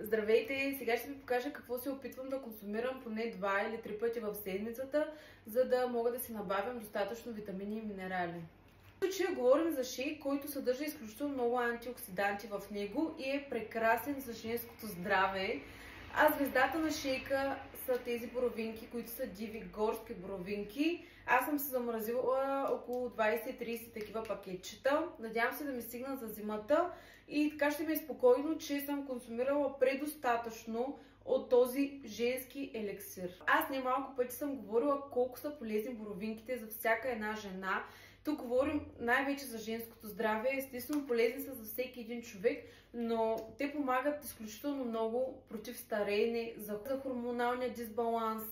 Здравейте! Сега ще ви покажа какво се опитвам да консумирам поне 2 или 3 пъти в седмицата, за да мога да си набавям достатъчно витамини и минерали. В случая говорим за шейк, който съдържа изключително много антиоксиданти в него и е прекрасен за женското здраве. А звездата на шейка са тези боровинки, които са диви горски боровинки. Аз съм се замразила около 20-30 такива пакетчета. Надявам се да ми стигнат за зимата и така ще ми е спокойно, че съм консумирала предостатъчно от този женски еликсир. Аз немалко пъти съм говорила колко са полезни боровинките за всяка една жена. Тук говорим най-вече за женското здраве. Естествено, полезни са за всеки един човек, но те помагат изключително много против стареене, за хормоналния дисбаланс.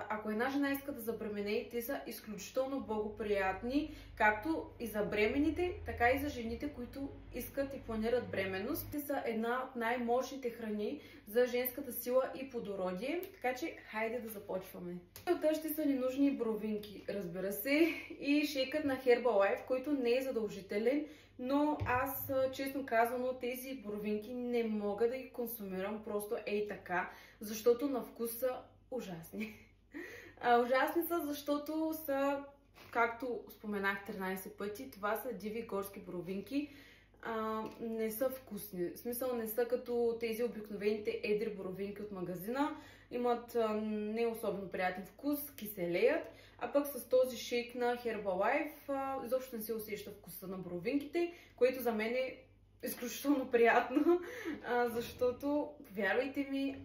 Ако една жена иска да забременее, те са изключително благоприятни, както и за бременните, така и за жените, които искат и планират бременност. Те са една от най-мощните храни за женската сила и плодородие, така че хайде да започваме. Тук ще са ни нужни боровинки, разбира се, и шейкът на Herbalife, който не е задължителен, но аз, честно казано, тези боровинки не мога да ги консумирам просто ей така, защото на вкус са ужасни. Ужасни са, защото са, както споменах 13 пъти, това са диви горски боровинки. Не са вкусни. В смисъл, не са като тези обикновените едри боровинки от магазина. Имат не особено приятен вкус, киселеят, а пък с този шейк на Herbalife изобщо не се усеща вкуса на боровинките, което за мен е изключително приятно, защото, вярвайте ми,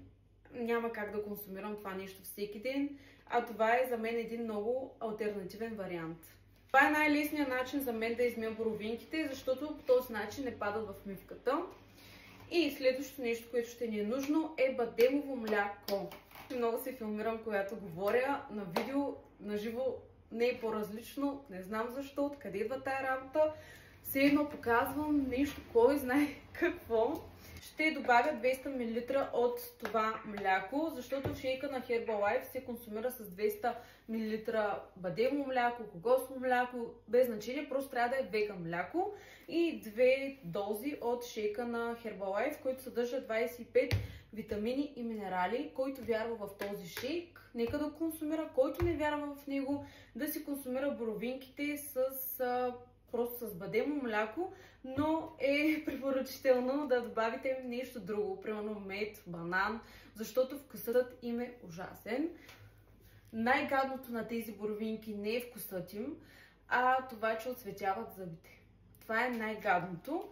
няма как да консумирам това нещо всеки ден, а това е за мен един много алтернативен вариант. Това е най-лесният начин за мен да измия боровинките, защото по този начин не падат в мивката. И следващото нещо, което ще ни е нужно, е бадемово мляко. Много се филмирам, когато говоря на видео, на живо не е по-различно, не знам защо, откъде идва тая работа. Все едно показвам нещо, кой знае какво. Ще добавя 200 мл от това мляко, защото шейка на Herbalife се консумира с 200 мл бадемо мляко, кокосово мляко, без значение, просто трябва да е веган мляко, и 2 дози от шейка на Herbalife, който съдържа 25 витамини и минерали. Който вярва в този шейк, нека да консумира, който не вярва в него, да си консумира боровинките просто с бадемо мляко, но е препоръчително да добавите нещо друго, примерно мед, банан, защото вкусът им е ужасен. Най-гадното на тези боровинки не е вкусът им, а това, че отцветяват зъбите. Това е най-гадното.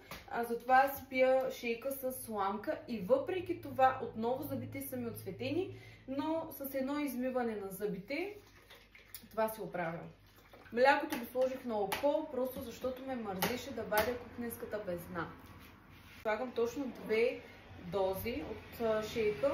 Затова си пия шейка с сламка и въпреки това отново зъбите са ми отцветени, но с едно измиване на зъбите това се оправя. Млякото го сложих на око, просто защото ме мързеше да вадя кухненската бездна. Слагам точно 2 дози от шейка.